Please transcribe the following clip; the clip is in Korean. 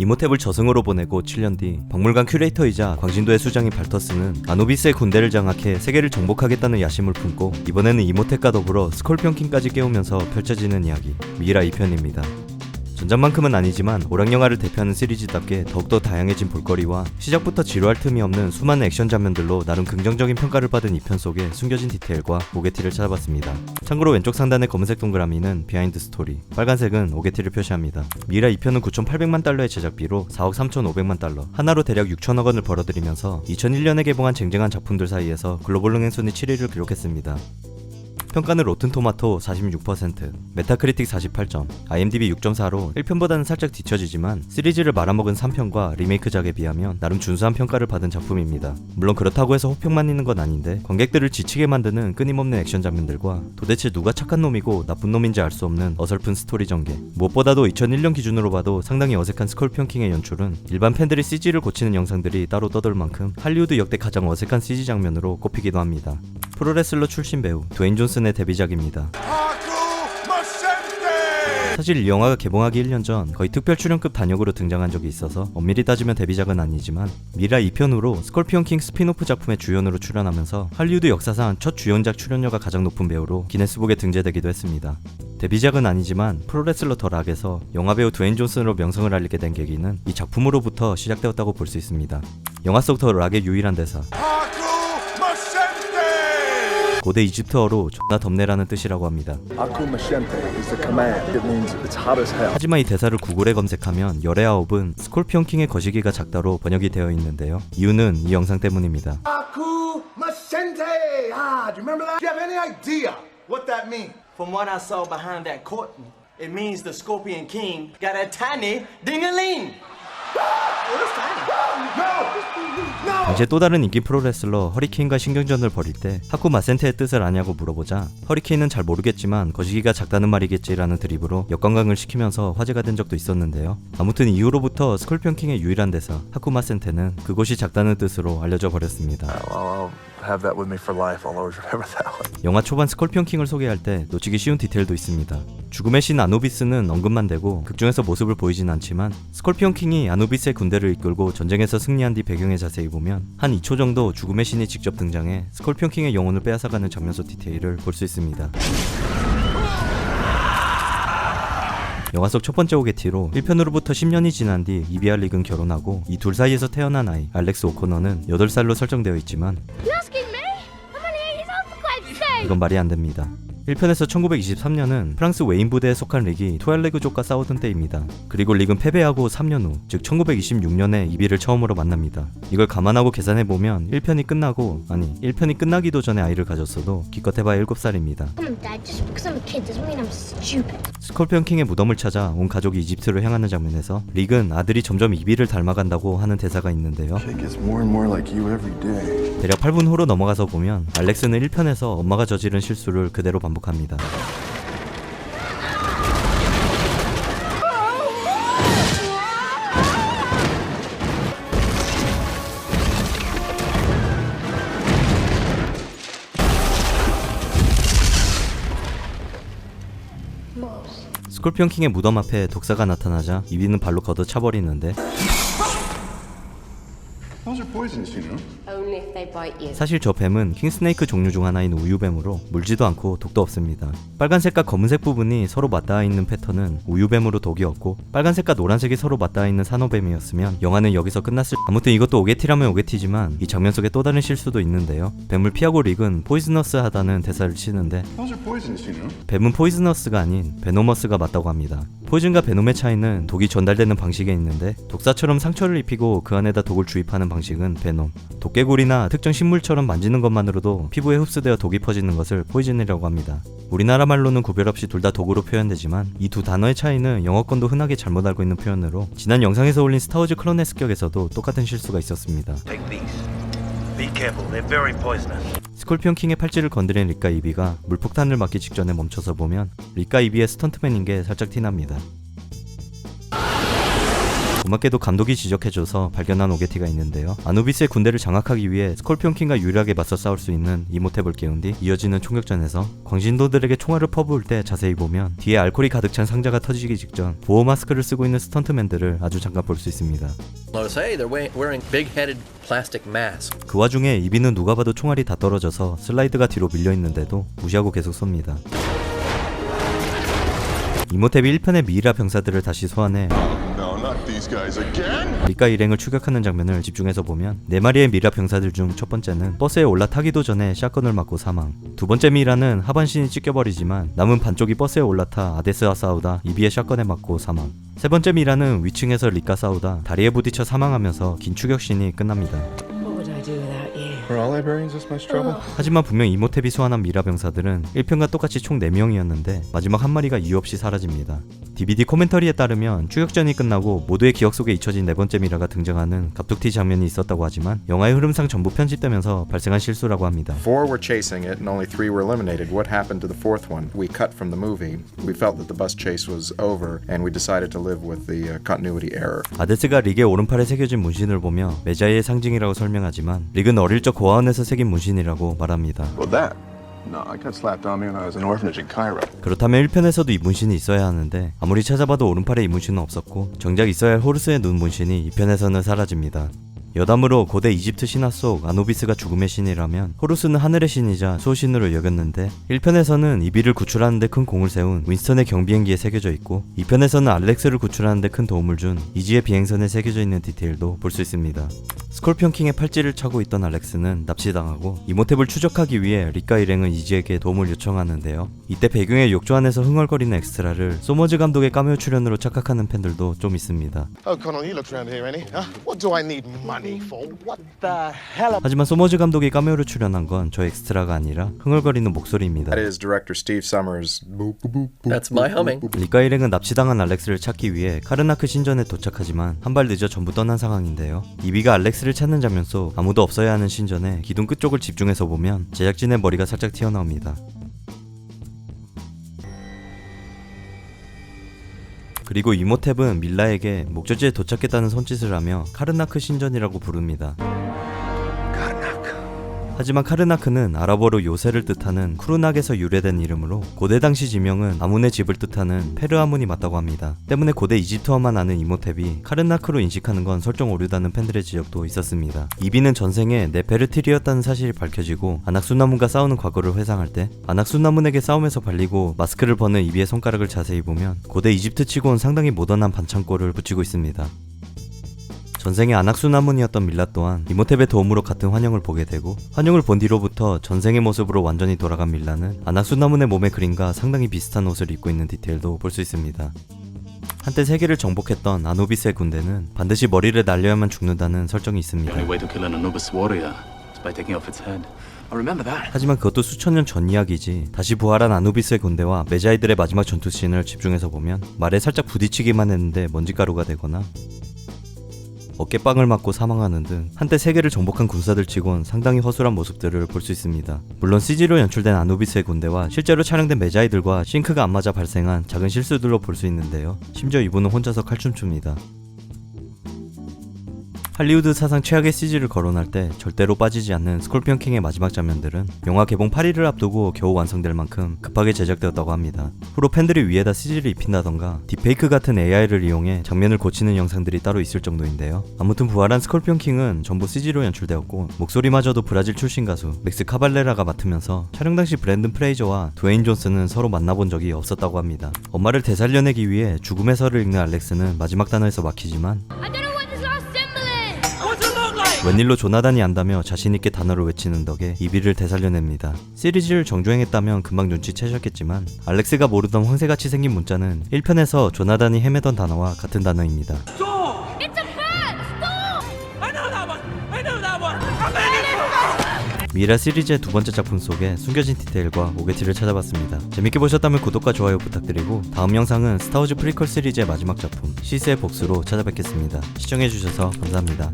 이모탭을 저승으로 보내고 7년 뒤 박물관 큐레이터이자 광진도의 수장인 발터스는 아노비스의 군대를 장악해 세계를 정복하겠다는 야심을 품고 이번에는 이모탭과 더불어 스콜피온킹까지 깨우면서 펼쳐지는 이야기 미라 2편입니다. 전작만큼은 아니지만 오락영화를 대표하는 시리즈답게 더욱더 다양해진 볼거리와 시작부터 지루할 틈이 없는 수많은 액션 장면들로 나름 긍정적인 평가를 받은 2편 속에 숨겨진 디테일과 오게티를 찾아봤습니다. 참고로 왼쪽 상단의 검은색 동그라미는 비하인드 스토리, 빨간색은 오게티를 표시합니다. 미라 2편은 9,800만 달러의 제작비로 4억 3,500만 달러, 하나로 대략 6천억 원을 벌어들이면서 2001년에 개봉한 쟁쟁한 작품들 사이에서 글로벌 흥행 순위 7위를 기록했습니다. 평가는 로튼토마토 46%, 메타크리틱 48점, IMDb 6.4로 1편보다는 살짝 뒤처지지만 시리즈를 말아먹은 3편과 리메이크작에 비하면 나름 준수한 평가를 받은 작품입니다. 물론 그렇다고 해서 호평만 있는 건 아닌데 관객들을 지치게 만드는 끊임없는 액션 장면들과 도대체 누가 착한 놈이고 나쁜 놈인지 알 수 없는 어설픈 스토리 전개, 무엇보다도 2001년 기준으로 봐도 상당히 어색한 스콜피온킹의 연출은 일반 팬들이 CG를 고치는 영상들이 따로 떠돌 만큼 할리우드 역대 가장 어색한 CG 장면으로 꼽히기도 합니다. 프로레슬러 출신 배우 드웨인 존슨의 데뷔작입니다. 사실 이 영화가 개봉하기 1년 전 거의 특별 출연급 단역으로 등장한 적이 있어서 엄밀히 따지면 데뷔작은 아니지만 미라 2편으로 스콜피온킹 스피노프 작품의 주연으로 출연하면서 할리우드 역사상 첫 주연작 출연료가 가장 높은 배우로 기네스북에 등재되기도 했습니다. 데뷔작은 아니지만 프로레슬러 더 락에서 영화배우 드웨인 존슨으로 명성을 알리게 된 계기는 이 작품으로부터 시작되었다고 볼 수 있습니다. 영화 속 더 락의 유일한 대사, 고대 이집트어로 존나 덥네라는 뜻이라고 합니다. 하지만 이 대사를 구글에 검색하면 열의 아홉은 스콜피온킹의 거시기가 작다로 번역이 되어 있는데요. 이유는 이 영상 때문입니다. From what I saw behind that curtain, it means the Scorpion King got a tiny ding-a-ling. 당시에 또 다른 인기 프로레슬러 허리케인과 신경전을 벌일 때 하쿠 마센테의 뜻을 아냐고 물어보자 허리케인은 잘 모르겠지만 거시기가 작다는 말이겠지라는 드립으로 역관광을 시키면서 화제가 된 적도 있었는데요. 아무튼 이후로부터 스콜피온킹의 유일한 대사 하쿠 마센테는 그곳이 작다는 뜻으로 알려져 버렸습니다. Have that with me for life. I'll always remember that one. 영화 초반 스콜피온킹을 소개할 때 놓치기 쉬운 디테일도 있습니다. 죽음의 신 아누비스는 언급만 되고 극중에서 모습을 보이진 않지만 스콜피온킹이 아누비스의 군대를 이끌고 전쟁에서 승리한 뒤 배경에 자세히 보면 한 2초 정도 죽음의 신이 직접 등장해 스콜피온킹의 영혼을 빼앗아가는 장면 속 디테일을 볼 수 있습니다. 영화 속 첫 번째 오게티로 1편으로부터 10년이 지난 뒤 이비아 릭은 결혼하고 이 둘 사이에서 태어난 아이 알렉스 오코너는 8살로 설정되어 있지만 이건 말이 안 됩니다. 1편에서 1923년은 프랑스 웨인 부대에 속한 릭이 투알레그족과 싸우던 때입니다. 그리고 릭은 패배하고 3년 후, 즉 1926년에 이비를 처음으로 만납니다. 이걸 감안하고 계산해보면 1편이 끝나기도 전에 아이를 가졌어도 기껏 해봐야 7살입니다. 스콜피온킹의 무덤을 찾아 온 가족이 이집트로 향하는 장면에서 릭은 아들이 점점 이비를 닮아간다고 하는 대사가 있는데요. 대략 8분 후로 넘어가서 보면 알렉스는 1편에서 엄마가 저지른 실수를 그대로 반복합니다. 스콜피온킹의 무덤 앞에 독사가 나타나자 이비는 발로 걷어차버리는데 사실 저 뱀은 킹스네이크 종류 중 하나인 우유뱀으로 물지도 않고 독도 없습니다. 빨간색과 검은색 부분이 서로 맞닿아 있는 패턴은 우유뱀으로 독이 없고 빨간색과 노란색이 서로 맞닿아 있는 산호뱀이었으면 영화는 여기서 끝났을. 아무튼 이것도 오게티라면 오게티지만 이 장면 속에 또 다른 실수도 있는데요. 뱀을 피하고 릭은 포이즈너스하다는 대사를 치는데 뱀은 포이즈너스가 아닌 베노머스가 맞다고 합니다. 포이즌과 베놈의 차이는 독이 전달되는 방식에 있는데 독사처럼 상처를 입히고 그 안에다 독을 주입하는 방식은 베놈, 도깨구리나 특정 식물처럼 만지는 것만으로도 피부에 흡수되어 독이 퍼지는 것을 포이즌이라고 합니다. 우리나라 말로는 구별 없이 둘 다 독으로 표현되지만 이 두 단어의 차이는 영어권도 흔하게 잘못 알고 있는 표현으로 지난 영상에서 올린 스타워즈 클론의 습격에서도 똑같은 실수가 있었습니다. 스콜피온킹의 팔찌를 건드린 릭과 이비가 물폭탄을 맞기 직전에 멈춰서 보면 릭과 이비의 스턴트맨인 게 살짝 티납니다. 고맙게도 감독이 지적해줘서 발견한 오게티가 있는데요. 아누비스의 군대를 장악하기 위해 스콜피온 킹과 유일하게 맞서 싸울 수 있는 이모탭을 깨운 뒤 이어지는 총격전에서 광신도들에게 총알을 퍼부을 때 자세히 보면 뒤에 알코올이 가득 찬 상자가 터지기 직전 보호 마스크를 쓰고 있는 스턴트맨들을 아주 잠깐 볼 수 있습니다. Say they're wearing big-headed plastic masks. 그 와중에 이비는 누가 봐도 총알이 다 떨어져서 슬라이드가 뒤로 밀려있는데도 무시하고 계속 쏩니다. 이모탭이 1편의 미이라 병사들을 다시 소환해 No, not these guys again. 리카 일행을 추격하는 장면을 집중해서 보면 4마리의 미이라 병사들 중 첫 번째는 버스에 올라타기도 전에 샷건을 맞고 사망, 두 번째 미이라는 하반신이 찢겨버리지만 남은 반쪽이 버스에 올라타 아데스와 싸우다 이비의 샷건에 맞고 사망, 세 번째 미이라는 위층에서 리카 싸우다 다리에 부딪혀 사망하면서 긴 추격신이 끝납니다. What would I do without you? Are all librarians this much trouble? 하지만 분명 이모탭이 소환한 미라 병사들은 1편과 똑같이 총 4명이었는데 마지막 한 마리가 이유 없이 사라집니다. DVD 코멘터리에 따르면 추격전이 끝나고 모두의 기억 속에 잊혀진 네 번째 미라가 등장하는 갑툭튀 장면이 있었다고 하지만 영화의 흐름상 전부 편집되면서 발생한 실수라고 합니다. 4 were chasing it and only 3 were eliminated. What happened to the fourth one? We cut from the movie. We felt that the bus chase was over and we decided to live with the continuity error. 아데스가 릭의 오른팔에 새겨진 문신을 보며 메자이의 상징이라고 설명하지만 릭은 어릴 적 고아원에서 새긴 문신이라고 말합니다. Well, that. No, I got slapped on me when I was in orphanage in Cairo. 그렇다면 1편에서도 이 문신이 있어야 하는데 아무리 찾아봐도 오른팔에 이 문신은 없었고 정작 있어야 할 호루스의 눈 문신이 2편에서는 사라집니다. 여담으로 고대 이집트 신화 속 아누비스가 죽음의 신이라면 호루스는 하늘의 신이자 수호신으로 여겼는데 1편에서는 이비를 구출하는데 큰 공을 세운 윈스턴의 경비행기에 새겨져 있고 2편에서는 알렉스를 구출하는데 큰 도움을 준 이지의 비행선에 새겨져 있는 디테일도 볼 수 있습니다. 스콜피온 킹의 팔찌를 차고 있던 알렉스는 납치당하고 이모탭을 추적하기 위해 리카 일행은 이지에게 도움을 요청하는데요. 이때 배경의 욕조 안에서 흥얼거리는 엑스트라를 소머즈 감독의 카메오 출연으로 착각하는 팬들도 좀 있습니다. Oh, Connell, you looked around here, any? Huh? What do I need money for? What? The hell? 하지만 소머즈 감독이 카메오로 출연한 건 저 엑스트라가 아니라 흥얼거리는 목소리입니다. That is director Steve Summers. That's my humming. 리카 일행은 납치당한 알렉스를 찾기 위해 카르나크 신전에 도착하지만 한 발 늦어 전부 떠난 상황인데요. 이비가 알렉스를 찾는 장면 속 아무도 없어야 하는 신전의 기둥 끝쪽을 집중해서 보면 제작진의 머리가 살짝 튀어나옵니다. 그리고 이모탭은 밀라에게 목적지에 도착했다는 손짓을 하며 카르나크 신전이라고 부릅니다. 하지만 카르나크는 아랍어로 요새를 뜻하는 쿠르낙에서 유래된 이름으로 고대 당시 지명은 아문의 집을 뜻하는 페르아문이 맞다고 합니다. 때문에 고대 이집트어만 아는 이모탭이 카르나크로 인식하는 건 설정 오류다는 팬들의 지적도 있었습니다. 이비는 전생에 네페르티리였다는 사실이 밝혀지고 아낙수나문과 싸우는 과거를 회상할 때 아낙수나문에게 싸움에서 발리고 마스크를 벗는 이비의 손가락을 자세히 보면 고대 이집트 치고는 상당히 모던한 반창고를 붙이고 있습니다. 전생의 아낙수나문이었던 밀라 또한 이모탭의 도움으로 같은 환영을 보게 되고 환영을 본 뒤로부터 전생의 모습으로 완전히 돌아간 밀라는 아낙수나문의 몸의 그림과 상당히 비슷한 옷을 입고 있는 디테일도 볼 수 있습니다. 한때 세계를 정복했던 아누비스의 군대는 반드시 머리를 날려야만 죽는다는 설정이 있습니다. The only way to kill an Anubis warrior is by taking off its head. I remember that. 하지만 그것도 수천 년 전 이야기지 다시 부활한 아누비스의 군대와 메자이들의 마지막 전투씬을 집중해서 보면 말에 살짝 부딪히기만 했는데 먼지가루가 되거나 어깨빵을 맞고 사망하는 등 한때 세계를 정복한 군사들 치곤 상당히 허술한 모습들을 볼 수 있습니다. 물론 CG로 연출된 아누비스의 군대와 실제로 촬영된 메자이들과 싱크가 안 맞아 발생한 작은 실수들로 볼 수 있는데요. 심지어 이분은 혼자서 칼춤 춥니다. 할리우드 사상 최악의 CG를 거론할 때 절대로 빠지지 않는 스콜피온 킹의 마지막 장면들은 영화 개봉 8일을 앞두고 겨우 완성될 만큼 급하게 제작되었다고 합니다. 후로 팬들이 위에다 CG를 입힌다던가 딥페이크 같은 AI를 이용해 장면을 고치는 영상들이 따로 있을 정도인데요. 아무튼 부활한 스콜피온 킹은 전부 CG로 연출되었고 목소리마저도 브라질 출신 가수 맥스 카발레라가 맡으면서 촬영 당시 브랜든 프레이저와 드웨인 존슨은 서로 만나본 적이 없었다고 합니다. 엄마를 되살려내기 위해 죽음의 설을 읽는 알렉스는 마지막 단어에서 막히지만 웬일로 조나단이 안다며 자신있게 단어를 외치는 덕에 이비를 되살려냅니다. 시리즈를 정주행했다면 금방 눈치채셨겠지만 알렉스가 모르던 황새같이 생긴 문자는 1편에서 조나단이 헤매던 단어와 같은 단어입니다. 미라 시리즈의 두 번째 작품 속에 숨겨진 디테일과 오게티를 찾아봤습니다. 재밌게 보셨다면 구독과 좋아요 부탁드리고 다음 영상은 스타워즈 프리퀄 시리즈의 마지막 작품 시스의 복수로 찾아뵙겠습니다. 시청해주셔서 감사합니다.